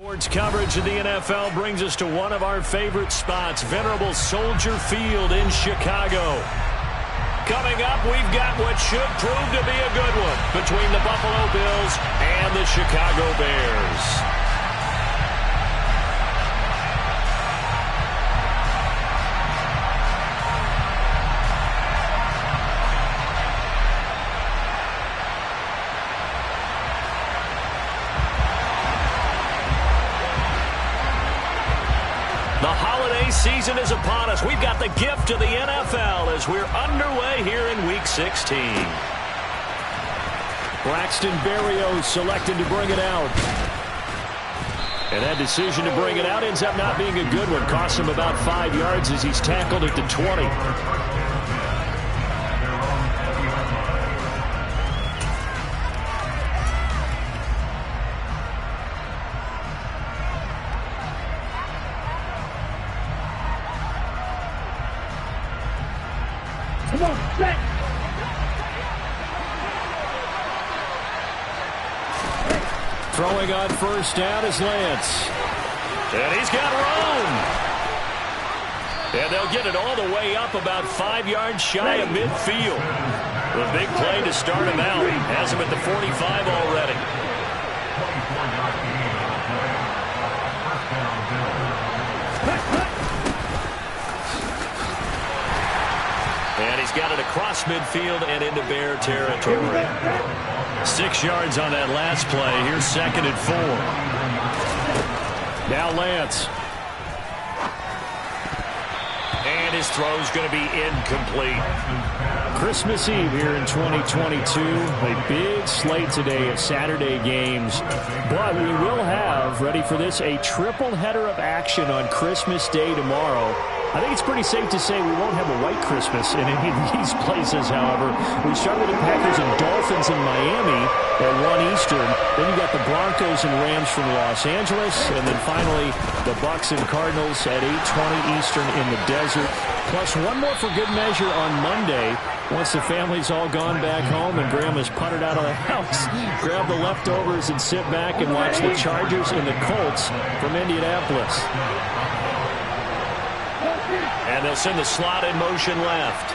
Sports coverage of the NFL brings us to one of our favorite spots, venerable Soldier Field in Chicago. Coming up, we've got what should prove to be a good one between the Buffalo Bills and the Chicago Bears. Season is upon us. We've got the gift of the NFL as we're underway here in Week 16. Braxton Berrios selected to bring it out. And that decision to bring it out ends up not being a good one. Costs him about 5 yards as he's tackled at the 20. Throwing on first down is Lance. And he's got room. And they'll get it all the way up about 5 yards shy of midfield. A big play to start him out. Has him at the 45 already. And he's got it across midfield and into Bear territory. 6 yards on that last play. Here's 2nd and 4. Now Lance. And his throw's going to be incomplete. Christmas Eve here in 2022. A big slate today of Saturday games. But we will have, ready for this, a triple header of action on Christmas Day tomorrow. I think it's pretty safe to say we won't have a white Christmas in any of these places, however. We start with the Packers and Dolphins in Miami at 1 Eastern. Then you got the Broncos and Rams from Los Angeles. And then finally, the Bucs and Cardinals at 8:20 Eastern in the desert. Plus one more for good measure on Monday. Once the family's all gone back home and Grandma's puttered out of the house, grab the leftovers and sit back and watch the Chargers and the Colts from Indianapolis. And they'll send the slot in motion left.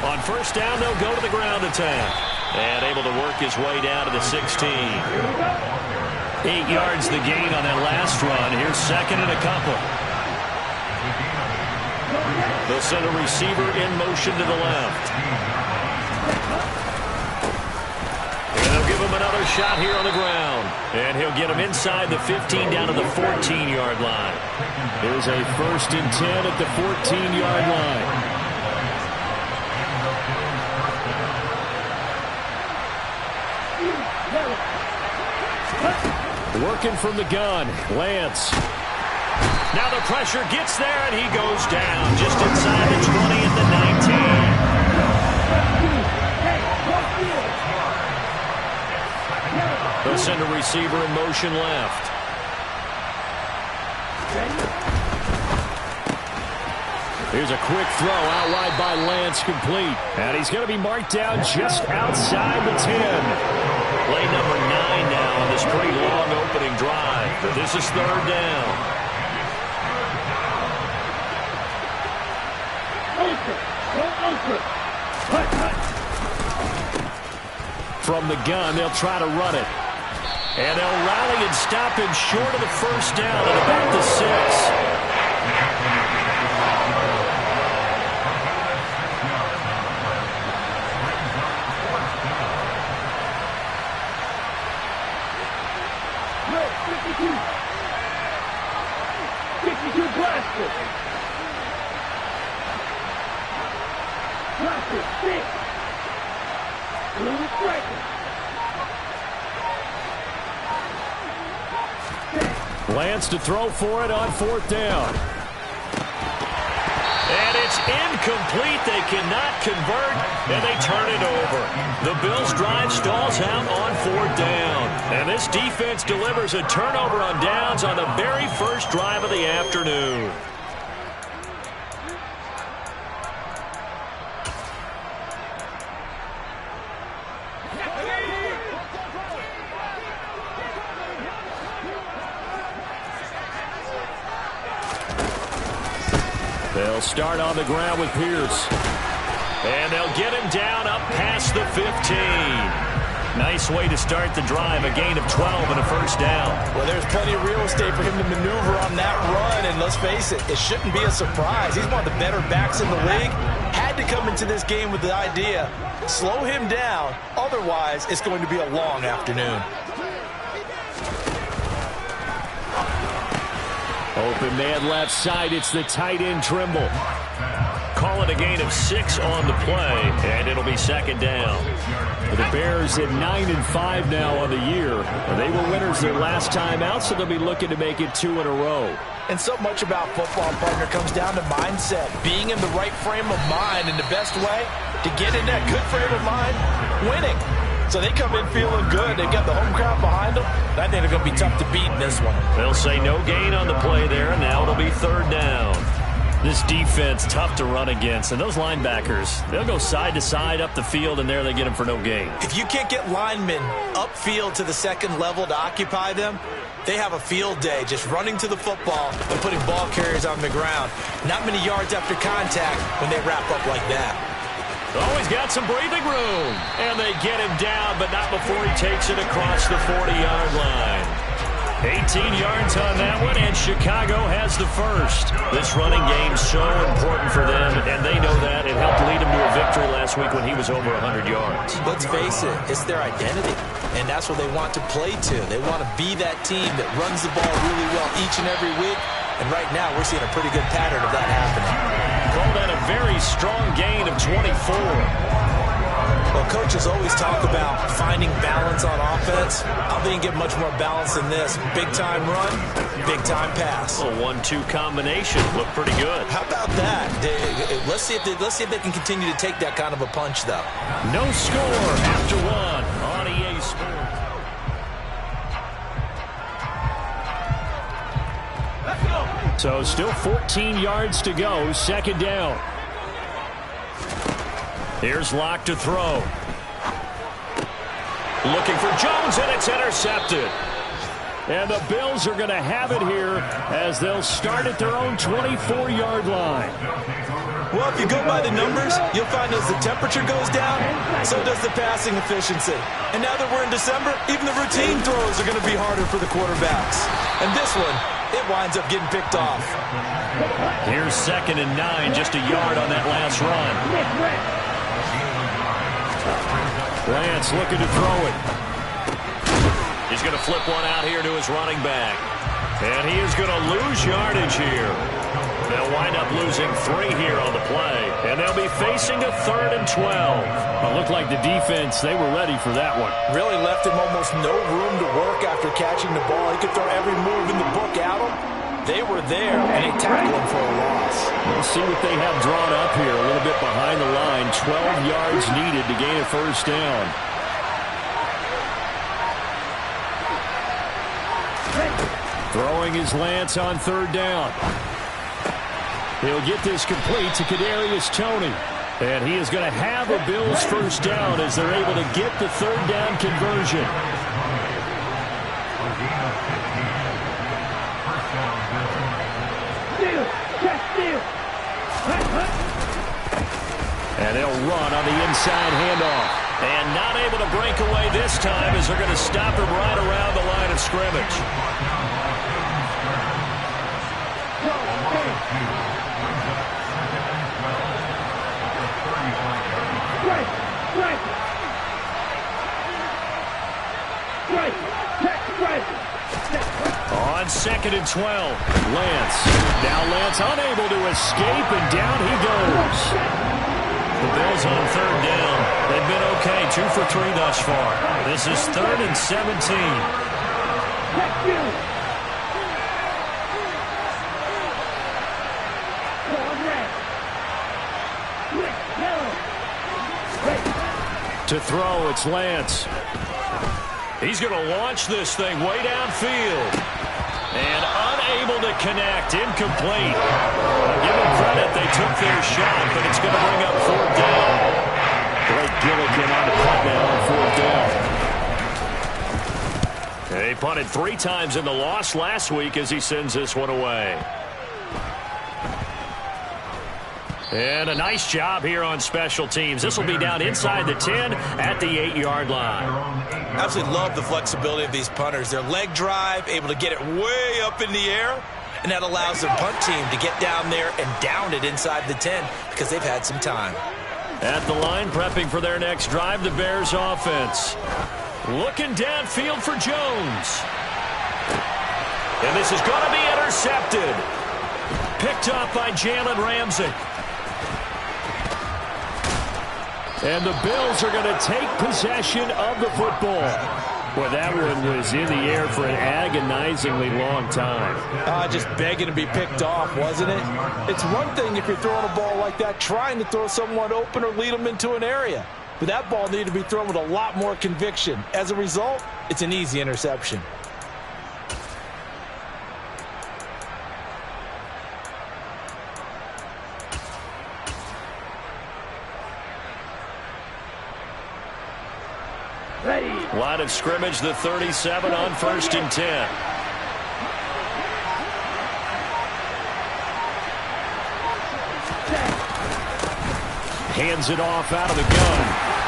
On first down, they'll go to the ground attack. And able to work his way down to the 16. 8 yards the gain on that last run. Here's 2nd and a couple. They'll send a receiver in motion to the left. And they'll give him another shot here on the ground. And he'll get him inside the 15 down to the 14-yard line. Here's a 1st and 10 at the 14-yard line. Working from the gun, Lance. Now the pressure gets there, and he goes down just inside the 20 and the 19. They'll send a receiver in motion left. Here's a quick throw out wide by Lance, complete. And he's going to be marked down just outside the 10. Play number 9 now on this pretty long opening drive. But this is 3rd down. From the gun, they'll try to run it. And they'll rally and stop him short of the first down at about the 6. Lance to throw for it on 4th down. And it's incomplete. They cannot convert, and they turn it over. The Bills' drive stalls out on 4th down. And this defense delivers a turnover on downs on the very first drive of the afternoon. They'll start on the ground with Pierce. And they'll get him down up past the 15. Nice way to start the drive, a gain of 12 and a first down. Well, there's plenty of real estate for him to maneuver on that run, and let's face it, it shouldn't be a surprise. He's one of the better backs in the league. Had to come into this game with the idea, slow him down, otherwise it's going to be a long afternoon. Open man left side, it's the tight end Trimble. Call it a gain of 6 on the play, and it'll be second down. The Bears at 9-5 now on the year. They were winners their last time out, so they'll be looking to make it 2 in a row. And so much about football, partner, comes down to mindset. Being in the right frame of mind, and the best way to get in that good frame of mind, winning. So they come in feeling good. They've got the home crowd behind them. I think they're going to be tough to beat in this one. They'll say no gain on the play there, and now it'll be third down. This defense, tough to run against. And those linebackers, they'll go side to side up the field, and there they get them for no gain. If you can't get linemen upfield to the second level to occupy them, they have a field day just running to the football and putting ball carriers on the ground. Not many yards after contact when they wrap up like that. Oh, he's got some breathing room. And they get him down, but not before he takes it across the 40-yard line. 18 yards on that one, and Chicago has the first. This running game's so important for them, and they know that. It helped lead them to a victory last week when he was over 100 yards. Let's face it, it's their identity, and that's what they want to play to. They want to be that team that runs the ball really well each and every week, and right now we're seeing a pretty good pattern of that happening. Call that a very strong gain of 24. Well, coaches always talk about finding balance on offense. I don't think you get much more balance than this. Big-time run, big-time pass. A 1-2 combination looked pretty good. How about that? Let's see if they can continue to take that kind of a punch, though. No score after one on EA Sports. Let's go. So still 14 yards to go, second down. Here's Locke to throw. Looking for Jones, and it's intercepted. And the Bills are going to have it here as they'll start at their own 24-yard line. Well, if you go by the numbers, you'll find as the temperature goes down, so does the passing efficiency. And now that we're in December, even the routine throws are going to be harder for the quarterbacks. And this one, it winds up getting picked off. Here's 2nd and 9, just a yard on that last run. Lance looking to throw it. He's going to flip one out here to his running back. And he is going to lose yardage here. They'll wind up losing 3 here on the play. And they'll be facing a 3rd and 12. It looked like the defense, they were ready for that one. Really left him almost no room to work after catching the ball. He could throw every move in the book at him. They were there, and they tackled him for a loss. We'll see what they have drawn up here. A little bit behind the line. 12 yards needed to gain a first down. Throwing is Lance on 3rd down. He'll get this complete to Kadarius Toney. And he is going to have a Bills first down as they're able to get the 3rd down conversion. And they'll run on the inside handoff. And not able to break away this time as they're going to stop him right around the line of scrimmage. On 2nd and 12, Lance. Now Lance unable to escape, and down he goes. The Bills on 3rd down. They've been okay, 2 for 3 thus far. This is 3rd and 17. To throw, it's Lance. He's going to launch this thing way downfield. And unable to connect, incomplete. Give them credit, they took their shot, but it's going to bring up 4th down. Blake Gillikin on the punt now on 4th down. They punted 3 times in the loss last week as he sends this one away. And a nice job here on special teams. This will be down inside the 10 at the 8-yard line. Absolutely love the flexibility of these punters. Their leg drive, able to get it way up in the air, and that allows their punt team to get down there and down it inside the 10 because they've had some time. At the line, prepping for their next drive, the Bears offense. Looking downfield for Jones. And this is going to be intercepted. Picked off by Jalen Ramsey. And the Bills are going to take possession of the football. Well, that one was in the air for an agonizingly long time. Just begging to be picked off, wasn't it? It's one thing if you're throwing a ball like that, trying to throw someone open or lead them into an area. But that ball needed to be thrown with a lot more conviction. As a result, it's an easy interception. Line of scrimmage, the 37 on 1st and 10. Hands it off out of the gun.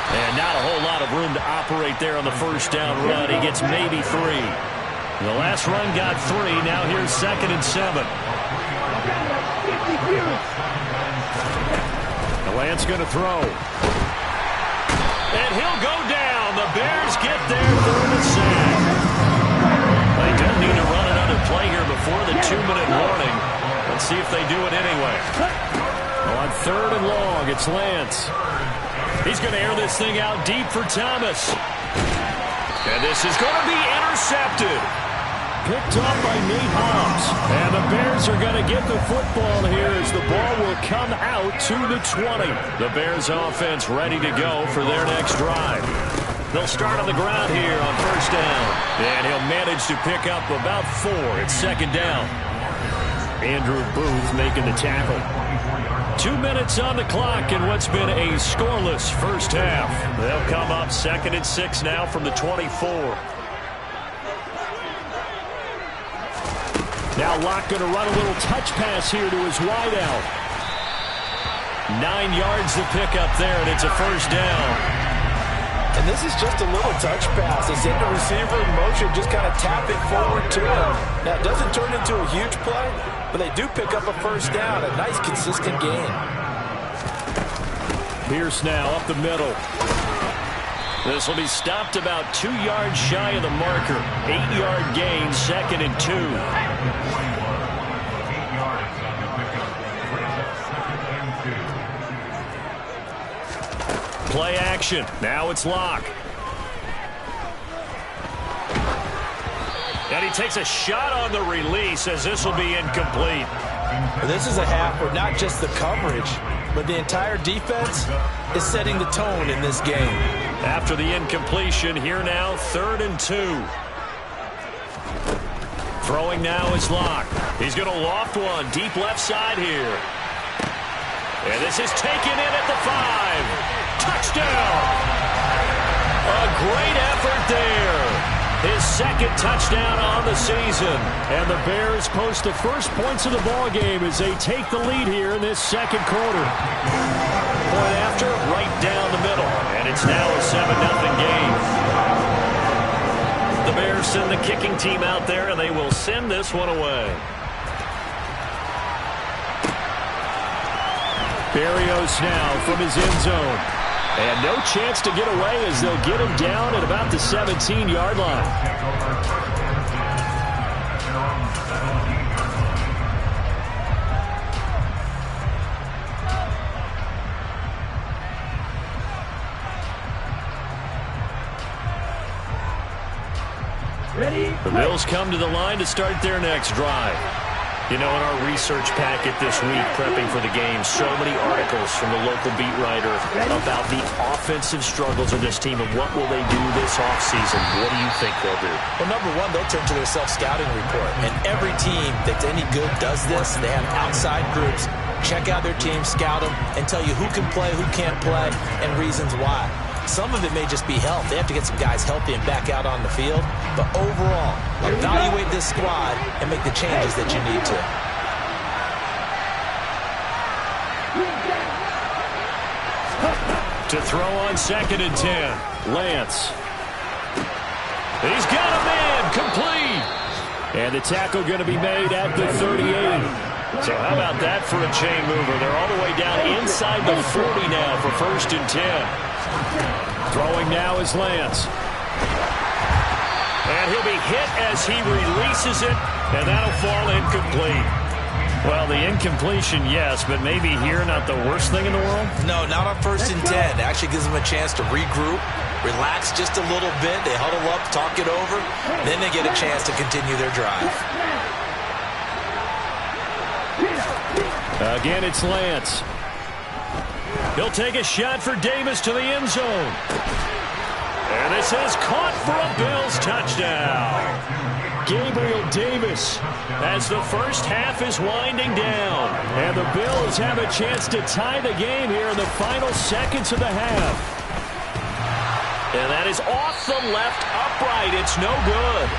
And not a whole lot of room to operate there on the first down run. He gets maybe 3. The last run got 3. Now here's 2nd and 7. The Lance going to throw. And he'll go down. The Bears get there for the sack. They don't need to run another play here before the 2-minute warning. Let's see if they do it anyway. On 3rd and long, it's Lance. He's going to air this thing out deep for Thomas. And this is going to be intercepted. Picked off by Nate Hobbs. And the Bears are going to get the football here as the ball will come out to the 20. The Bears offense ready to go for their next drive. They'll start on the ground here on 1st down. And he'll manage to pick up about 4 at 2nd down. Andrew Booth making the tackle. 2 minutes on the clock in what's been a scoreless first half. They'll come up 2nd and 6 now from the 24. Now Locke going to run a little touch pass here to his wideout. 9 yards to pick up there, and it's a 1st down. And this is just a little touch pass. They send the receiver in motion, just kind of tap it forward to him. Now, it doesn't turn into a huge play, but they do pick up a 1st down, a nice, consistent gain. Pierce now up the middle. This will be stopped about 2 yards shy of the marker. 8-yard gain, 2nd and 2. Play action. Now it's Locke. And he takes a shot on the release as this will be incomplete. This is a half where not just the coverage, but the entire defense is setting the tone in this game. After the incompletion, here now, 3rd and 2. Throwing now is Locke. He's going to loft one deep left side here. And this is taken in at the 5. Touchdown! A great effort there. His 2nd touchdown on the season. And the Bears post the first points of the ball game as they take the lead here in this 2nd quarter. Point after, right down the middle. And it's now a 7-0 game. The Bears send the kicking team out there, and they will send this one away. Berrios now from his end zone. And no chance to get away as they'll get him down at about the 17-yard line. The Bills come to the line to start their next drive. You know, in our research packet this week, prepping for the game, so many articles from the local beat writer about the offensive struggles of this team and what will they do this offseason. What do you think they'll do? Well, number one, they'll turn to their self-scouting report. And every team that's any good does this. They have outside groups. Check out their team, scout them, and tell you who can play, who can't play, and reasons why. Some of it may just be health. They have to get some guys healthy and back out on the field. But overall, evaluate this squad and make the changes that you need to. To throw on 2nd and 10. Lance. He's got a man. Complete. And the tackle going to be made at the 38. So how about that for a chain mover? They're all the way down inside the 40 now for 1st and 10. Throwing now is Lance. And he'll be hit as he releases it, and that'll fall incomplete. Well, the incompletion, yes, but maybe here not the worst thing in the world? No, not on 1st and 10. It actually gives them a chance to regroup, relax just a little bit. They huddle up, talk it over. Then they get a chance to continue their drive. Again, it's Lance. He'll take a shot for Davis to the end zone. And this is caught for a Bills touchdown. Gabriel Davis as the first half is winding down. And the Bills have a chance to tie the game here in the final seconds of the half. And that is off the left upright. It's no good.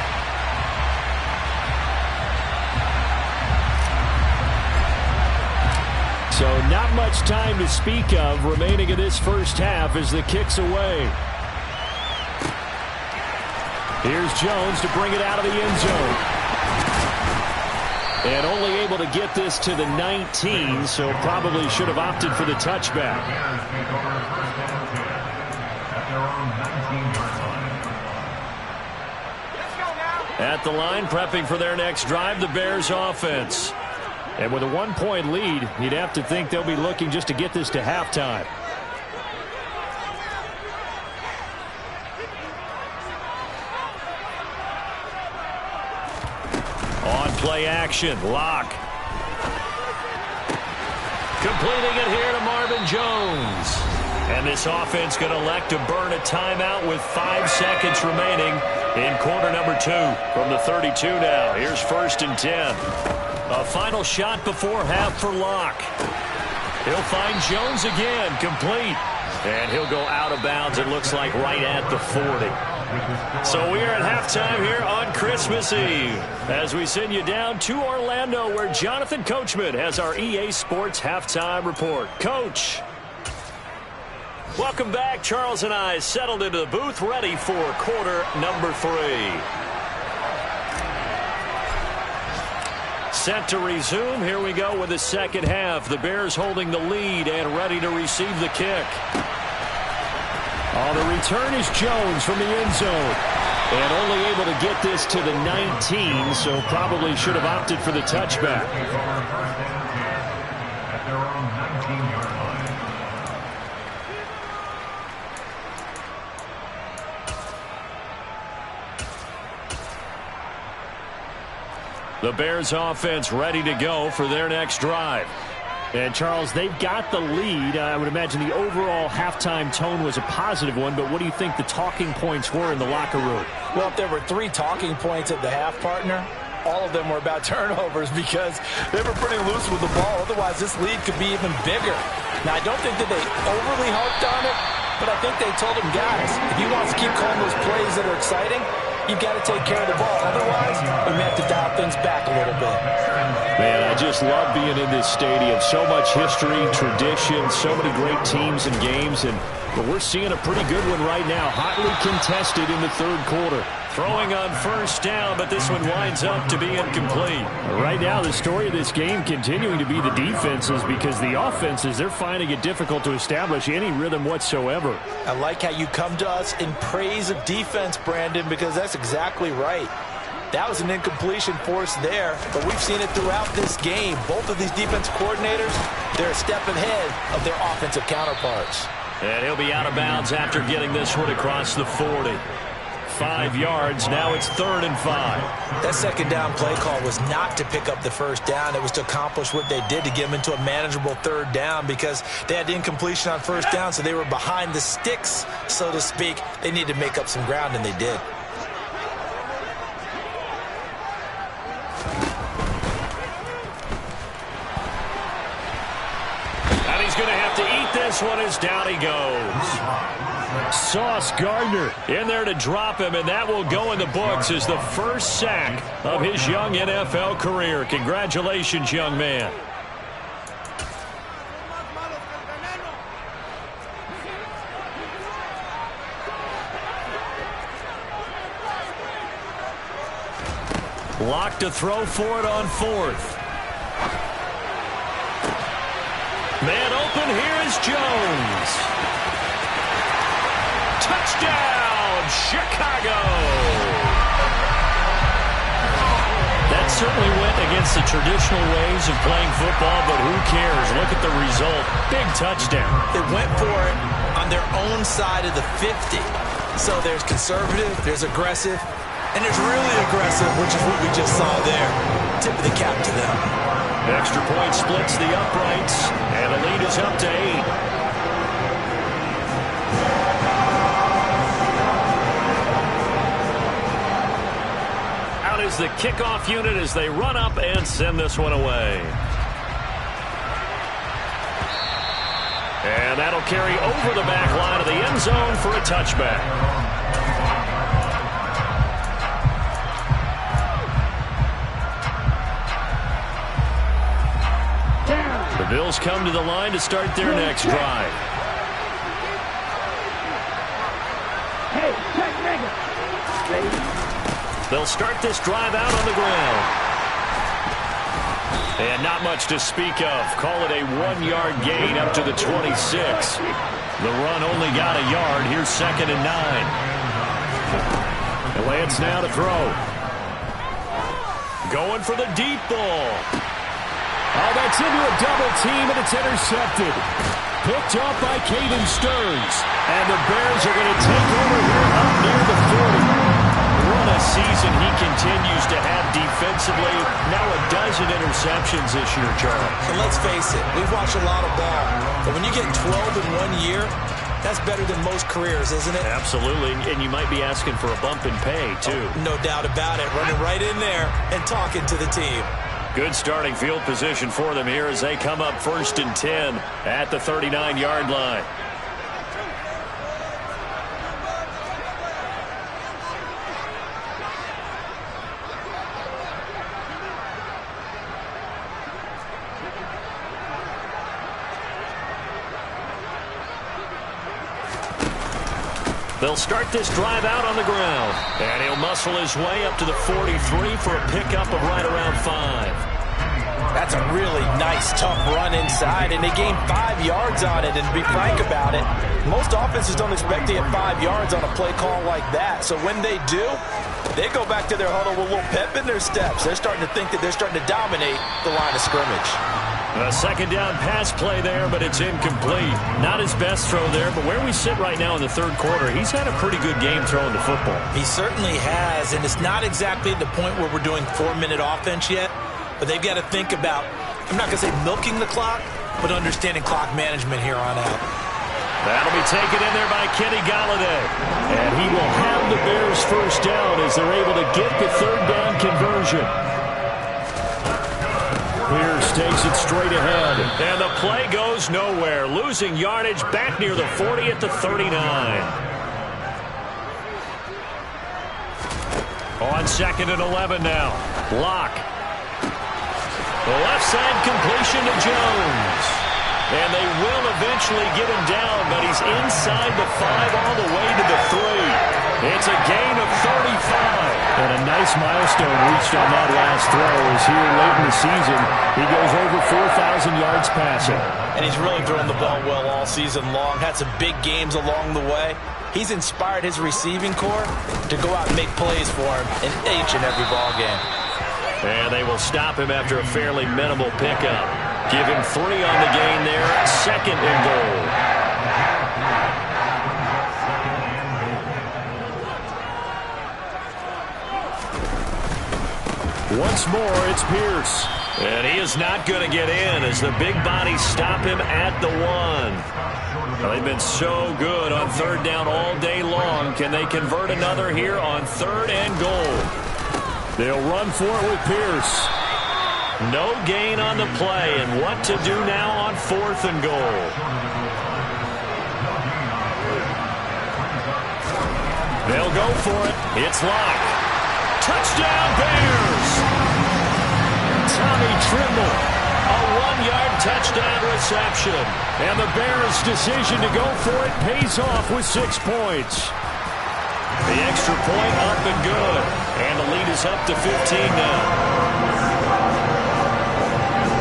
So not much time to speak of remaining in this first half as the kick's away. Here's Jones to bring it out of the end zone. And only able to get this to the 19, so probably should have opted for the touchback. At the line, prepping for their next drive, the Bears offense. And with a 1-point lead, you'd have to think they'll be looking just to get this to halftime. On play action, Locke. Completing it here to Marvin Jones. And this offense going to elect to burn a timeout with 5 seconds remaining in quarter number 2 from the 32 now. Here's 1st and 10. A final shot before half for Locke. He'll find Jones again, complete. And he'll go out of bounds, it looks like, right at the 40. So we are at halftime here on Christmas Eve as we send you down to Orlando where Jonathan Coachman has our EA Sports Halftime Report. Coach. Welcome back. Charles and I settled into the booth ready for quarter number 3. Set to resume. Here we go with the second half. The Bears holding the lead and ready to receive the kick. The return is Jones from the end zone. And only able to get this to the 19, so probably should have opted for the touchback. The Bears offense ready to go for their next drive. And, Charles, they've got the lead. I would imagine the overall halftime tone was a positive one, but what do you think the talking points were in the locker room? Well, if there were 3 talking points at the half, partner, all of them were about turnovers because they were pretty loose with the ball. Otherwise, this lead could be even bigger. Now, I don't think that they overly harped on it, but I think they told him, guys, if he wants to keep calling those plays that are exciting, you've got to take care of the ball. Otherwise, we may have to dial things back a little bit. Man, I just love being in this stadium. So much history, tradition, so many great teams and games. But we're seeing a pretty good one right now. Hotly contested in the third quarter. Throwing on first down, but this one winds up to be incomplete. Right now, the story of this game continuing to be the defenses because the offenses, they're finding it difficult to establish any rhythm whatsoever. I like how you come to us in praise of defense, Brandon, because that's exactly right. That was an incompletion force there, but we've seen it throughout this game. Both of these defense coordinators, they're a step ahead of their offensive counterparts. And he'll be out of bounds after getting this one across the 40. 5 yards. Now it's 3rd and 5. That second down play call was not to pick up the first down. It was to accomplish what they did to get them into a manageable 3rd down because they had the incompletion on first down, so they were behind the sticks, so to speak. They needed to make up some ground, and they did. And he's going to have to eat this one as down he goes. Sauce Gardner in there to drop him, and that will go in the books as the first sack of his young NFL career. Congratulations, young man. Locke to throw for it on fourth. Man open, here is Jones. Touchdown, Chicago! That certainly went against the traditional ways of playing football, but who cares? Look at the result. Big touchdown. They went for it on their own side of the 50. So there's conservative, there's aggressive, and there's really aggressive, which is what we just saw there. Tip of the cap to them. Extra point splits the uprights, and the lead is up to 8. Out is the kickoff unit as they run up and send this one away. And that'll carry over the back line of the end zone for a touchback. The Bills come to the line to start their next drive. They'll start this drive out on the ground. And not much to speak of. Call it a 1-yard gain up to the 26. The run only got a yard. Here's 2nd and 9. And Lance now to throw. Going for the deep ball. Oh, that's into a double team, and it's intercepted. Picked off by Caden Stearns. And the Bears are going to take over here up near the 40. What a season he continues to have defensively. Now a dozen interceptions this year, Charles. And let's face it, we've watched a lot of ball. But when you get 12 in 1 year, that's better than most careers, isn't it? Absolutely, and you might be asking for a bump in pay, too. Oh, no doubt about it. Running right in there and talking to the team. Good starting field position for them here as they come up 1st and 10 at the 39-yard line. They'll start this drive out on the ground. And he'll muscle his way up to the 43 for a pickup of right around 5. That's a really nice, tough run inside, and they gained 5 yards on it. And to be frank about it, most offenses don't expect to get 5 yards on a play call like that. So when they do, they go back to their huddle with a little pep in their steps. They're starting to think that they're starting to dominate the line of scrimmage. A 2nd down pass play there, but it's incomplete. Not his best throw there, but where we sit right now in the 3rd quarter, he's had a pretty good game throwing the football. He certainly has, and it's not exactly at the point where we're doing 4-minute offense yet, but they've got to think about, I'm not going to say milking the clock, but understanding clock management here on out. That'll be taken in there by Kenny Golladay. And he will have the Bears first down as they're able to get the 3rd down conversion. Pierce takes it straight ahead. And the play goes nowhere. Losing yardage back near the 40 at the 39. On 2nd and 11 now. Locke. The left side completion to Jones. And they will eventually get him down, but he's inside the 5 all the way to the 3. It's a gain of 35. And a nice milestone reached on that last throw as here late in the season, he goes over 4,000 yards passing. And he's really thrown the ball well all season long. Had some big games along the way. He's inspired his receiving corps to go out and make plays for him in each and every ball game. And they will stop him after a fairly minimal pickup. Give him 3 on the gain there. 2nd and goal. Once more, it's Pierce. And he is not going to get in as the big bodies stop him at the 1. Well, they've been so good on 3rd down all day long. Can they convert another here on 3rd and goal? They'll run for it with Pierce. No gain on the play, and what to do now on 4th and goal. They'll go for it. It's Locke. Touchdown, Bears! Tommy Tremble, a 1-yard touchdown reception. And the Bears' decision to go for it pays off with 6 points. The extra point up and good. And the lead is up to 15 now.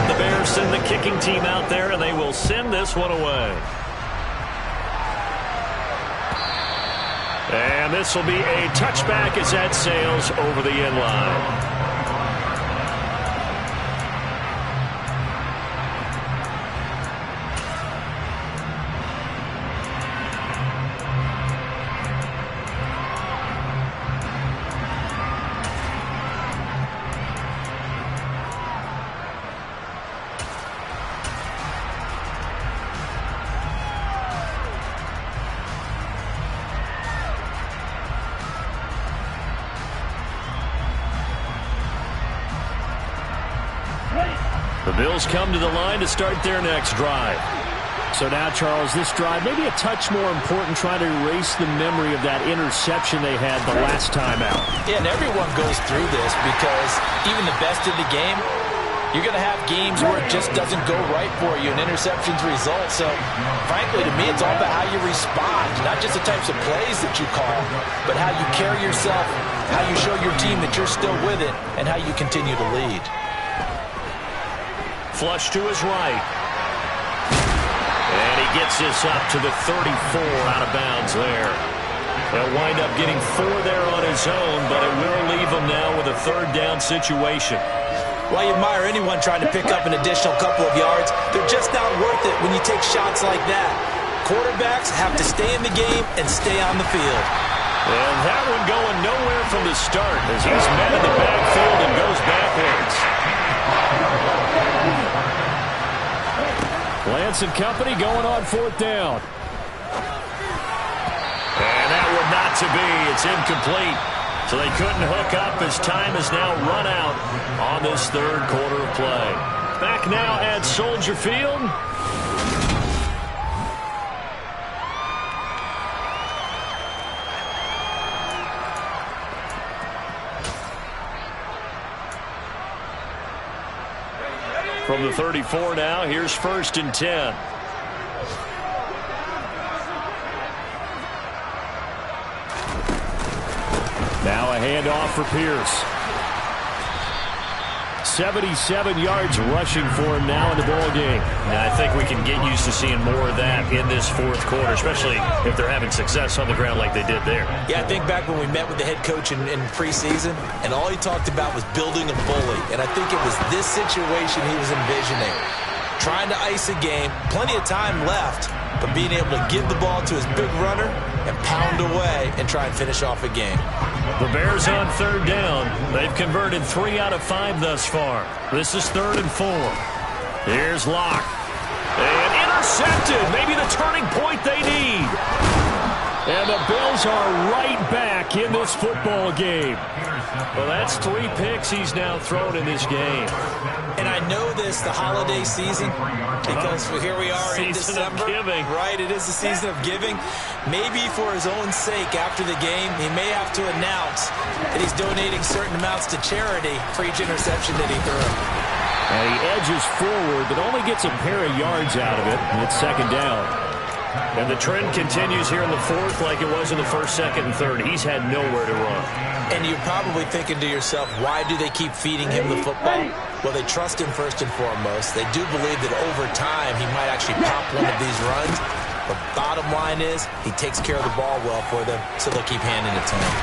The Bears send the kicking team out there, and they will send this one away. And this will be a touchback as that sails over the end line. The Bills come to the line to start their next drive. So now, Charles, this drive maybe a touch more important, trying to erase the memory of that interception they had the last time out. Yeah, and everyone goes through this because even the best in the game, you're going to have games where it just doesn't go right for you and interceptions result. So, frankly, to me, it's all about how you respond, not just the types of plays that you call, but how you carry yourself, how you show your team that you're still with it, and how you continue to lead. Flush to his right. And he gets this up to the 34 out of bounds there. They'll wind up getting 4 there on his own, but it will leave him now with a third down situation. Well, you admire anyone trying to pick up an additional couple of yards. They're just not worth it when you take shots like that. Quarterbacks have to stay in the game and stay on the field. And that one going nowhere from the start as he's met in the backfield and goes backwards. Lance and company going on 4th down. And that one not to be. It's incomplete. So they couldn't hook up as time has now run out on this third quarter of play. Back now at Soldier Field. From the 34 now, here's 1st and 10. Now a handoff for Pierce. 77 yards rushing for him now in the ball game. And I think we can get used to seeing more of that in this 4th quarter, especially if they're having success on the ground like they did there. Yeah, I think back when we met with the head coach in preseason, and all he talked about was building a bully. And I think it was this situation he was envisioning. Trying to ice a game, plenty of time left, but being able to give the ball to his big runner and pound away and try and finish off a game. The Bears on 3rd down. They've converted 3 out of 5 thus far. This is 3rd and 4. Here's Locke. And intercepted. Maybe the turning point they need. And the Bills are right back in this football game. Well, that's 3 picks he's now thrown in this game. And I know this, the holiday season, because here we are in December. Season of giving. Right, it is the season of giving. Maybe for his own sake after the game, he may have to announce that he's donating certain amounts to charity for each interception that he threw. And he edges forward, but only gets a pair of yards out of it, and it's 2nd down. And the trend continues here in the 4th like it was in the 1st, 2nd, and 3rd. He's had nowhere to run. And you're probably thinking to yourself, why do they keep feeding him the football? Well, they trust him first and foremost. They do believe that over time he might actually pop one of these runs. But bottom line is, he takes care of the ball well for them, so they'll keep handing it to him.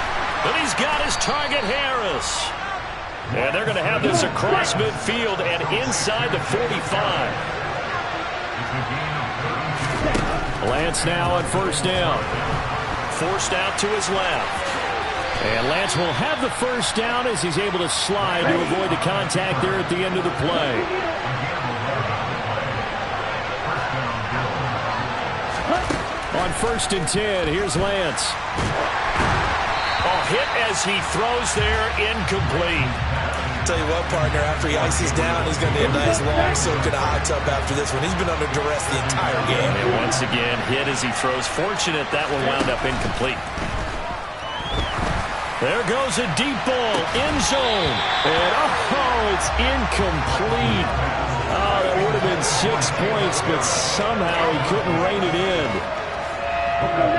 But he's got his target, Harris. And they're going to have this across midfield and inside the 45. Lance now on 1st down. Forced out to his left. And Lance will have the 1st down as he's able to slide to avoid the contact there at the end of the play. On 1st and 10, here's Lance. Hit as he throws there, incomplete. Tell you what, partner, after he ices down, he's going to be a nice long soak in a hot tub after this one. He's been under duress the entire game. And once again, hit as he throws. Fortunate that one wound up incomplete. There goes a deep ball, end zone. And, it's incomplete. That would have been 6 points, but somehow he couldn't rein it in.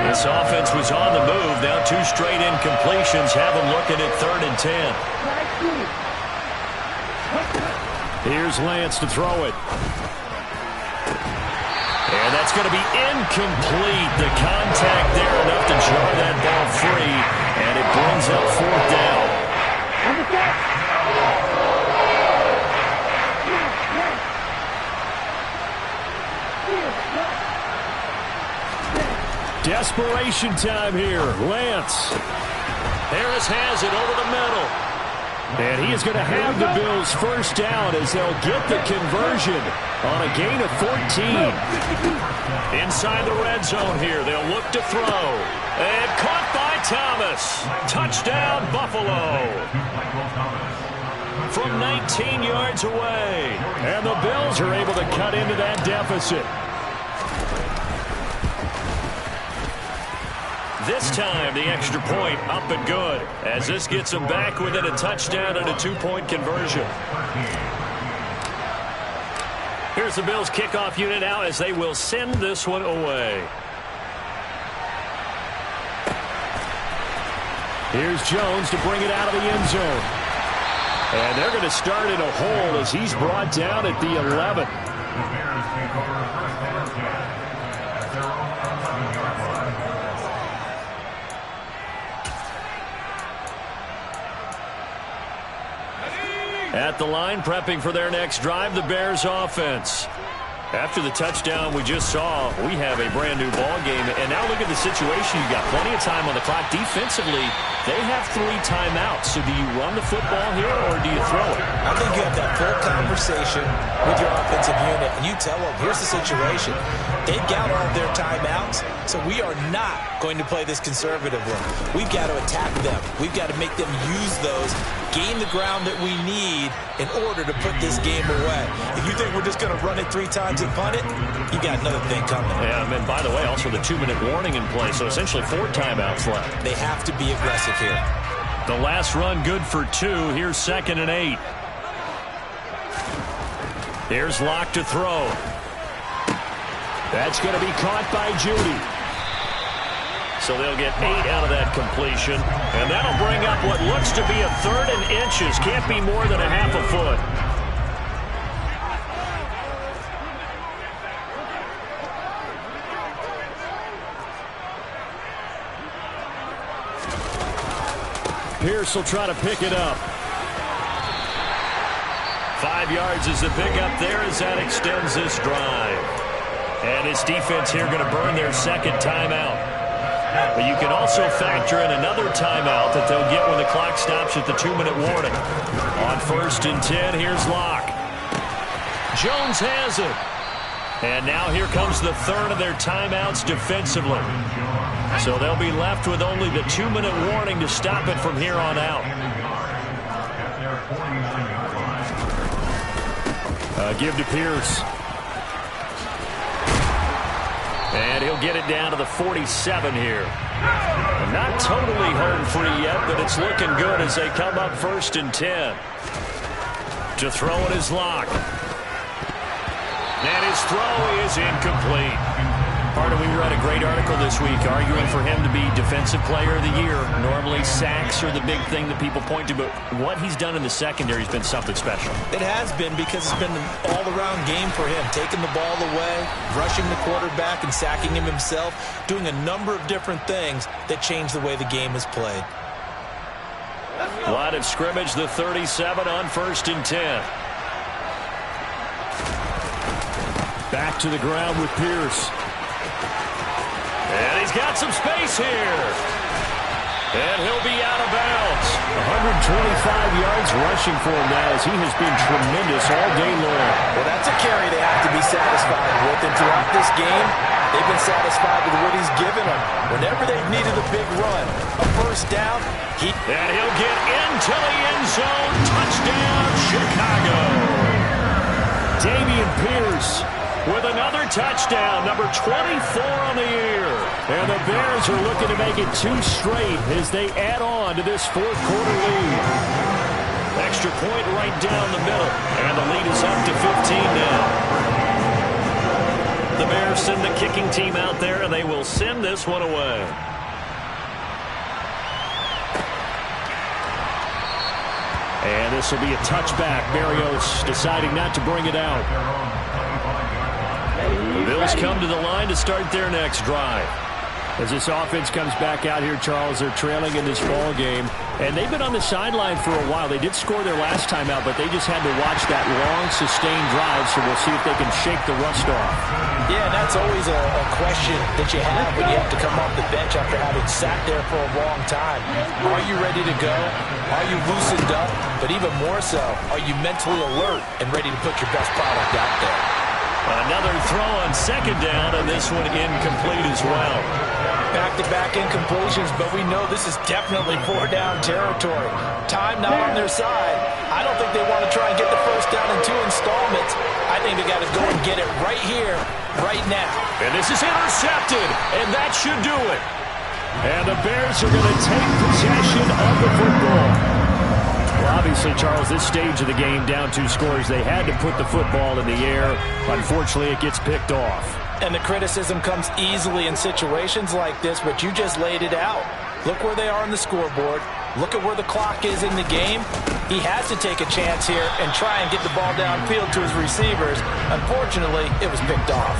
This offense was on the move. Now 2 straight incompletions have them looking at 3rd and 10. Here's Lance to throw it. And that's going to be incomplete. The contact there enough to jar that ball free. And it brings up 4th down. Desperation time here. Lance. Harris has it over the middle. And he is going to have the Bills' first down as they'll get the conversion on a gain of 14. Inside the red zone here. They'll look to throw. And caught by Thomas. Touchdown, Buffalo. From 19 yards away. And the Bills are able to cut into that deficit. This time, the extra point up and good, as this gets them back within a touchdown and a 2-point conversion. Here's the Bills' kickoff unit out as they will send this one away. Here's Jones to bring it out of the end zone. And they're going to start in a hole as he's brought down at the 11. At the line, prepping for their next drive, the Bears offense. After the touchdown we just saw, we have a brand new ball game. And now look at the situation. You've got plenty of time on the clock. Defensively, they have 3 timeouts. So do you run the football here or do you throw it? I think you have that full conversation with your offensive unit, and you tell them, here's the situation. They've got all of their timeouts, so we are not going to play this conservatively. We've got to attack them. We've got to make them use those, gain the ground that we need in order to put this game away. If you think we're just going to run it 3 times and punt it, you got another thing coming. Yeah, and by the way, also the 2-minute warning in play, so essentially 4 timeouts left. They have to be aggressive here. The last run good for 2. Here's 2nd and 8. Here's Locke to throw. That's going to be caught by Judy. So they'll get 8 out of that completion. And that'll bring up what looks to be a 3rd and inches. Can't be more than a half a foot. Pierce will try to pick it up. 5 yards is the pickup there as that extends this drive. And his defense here going to burn their 2nd timeout. But you can also factor in another timeout that they'll get when the clock stops at the 2-minute warning. On 1st and 10, here's Locke. Jones has it. And now here comes the 3rd of their timeouts defensively. So they'll be left with only the 2-minute warning to stop it from here on out. Give to Pierce. And he'll get it down to the 47 here. Not totally home free yet, but it's looking good as they come up 1st and 10. To throw it is Locke. And his throw is incomplete. Carter, we read a great article this week arguing for him to be Defensive Player of the Year. Normally sacks are the big thing that people point to, but what he's done in the secondary has been something special. It has been, because it's been an all-around game for him. Taking the ball away, rushing the quarterback and sacking him himself, doing a number of different things that change the way the game is played. Line of scrimmage, the 37 on 1st and 10. Back to the ground with Pierce. And he's got some space here. And he'll be out of bounds. 125 yards rushing for him now as he has been tremendous all day long. Well, that's a carry they have to be satisfied with. And throughout this game, they've been satisfied with what he's given them. Whenever they've needed a big run, a 1st down, and he'll get into the end zone. Touchdown, Chicago. Dameon Pierce with another touchdown, number 24 on the year. And the Bears are looking to make it 2 straight as they add on to this 4th quarter lead. Extra point right down the middle, and the lead is up to 15 now. The Bears send the kicking team out there, and they will send this one away. And this will be a touchback. Berrios deciding not to bring it out. The Bills come to the line to start their next drive. As this offense comes back out here, Charles, they're trailing in this ball game. And they've been on the sideline for a while. They did score their last time out, but they just had to watch that long, sustained drive, so we'll see if they can shake the rust off. Yeah, and that's always a question that you have when you have to come off the bench after having sat there for a long time. Are you ready to go? Are you loosened up? But even more so, are you mentally alert and ready to put your best product out there? Another throw on second down, and this one incomplete as well. Back-to-back incompletions, but we know this is definitely four-down territory. Time not on their side. I don't think they want to try and get the first down in 2 installments. I think they got to go and get it right here, right now. And this is intercepted, and that should do it. And the Bears are going to take possession of the football. Well, obviously, Charles, this stage of the game, down 2 scores, they had to put the football in the air. Unfortunately, it gets picked off. And the criticism comes easily in situations like this, but you just laid it out. Look where they are on the scoreboard. Look at where the clock is in the game. He has to take a chance here and try and get the ball downfield to his receivers. Unfortunately, it was picked off.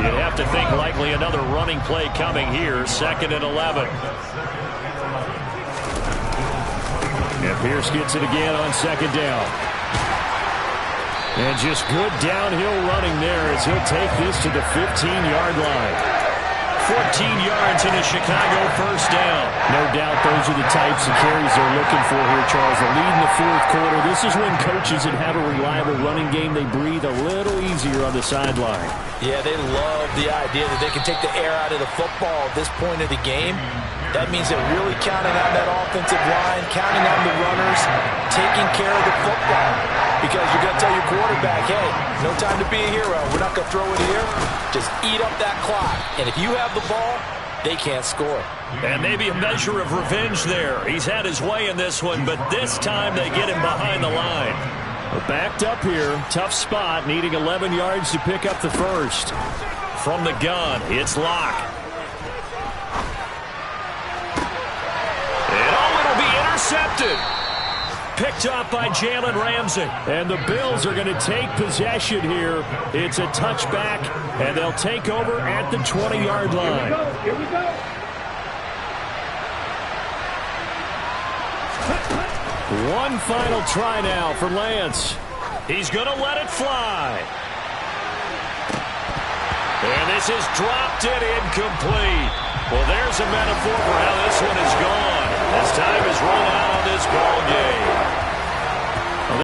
You'd have to think likely another running play coming here, 2nd and 11. And Pierce gets it again on 2nd down. And just good downhill running there as he'll take this to the 15-yard line. 14 yards in a Chicago first down. No doubt those are the types of carries they're looking for here, Charles. The lead in the 4th quarter. This is when coaches that have a reliable running game, they breathe a little easier on the sideline. Yeah, they love the idea that they can take the air out of the football at this point of the game. That means they're really counting on that offensive line, counting on the runners, taking care of the football. Because you're going to tell your quarterback, hey, no time to be a hero. We're not going to throw it here. Just eat up that clock. And if you have the ball, they can't score. And maybe a measure of revenge there. He's had his way in this one, but this time they get him behind the line. We're backed up here. Tough spot, needing 11 yards to pick up the first. From the gun, it's Locke. It'll be intercepted. Picked up by Jalen Ramsey. And the Bills are going to take possession here. It's a touchback, and they'll take over at the 20-yard line. Here we go. One final try now for Lance. He's going to let it fly. And this is dropped and incomplete. Well, there's a metaphor for how this one is gone as time is run out on this ball game.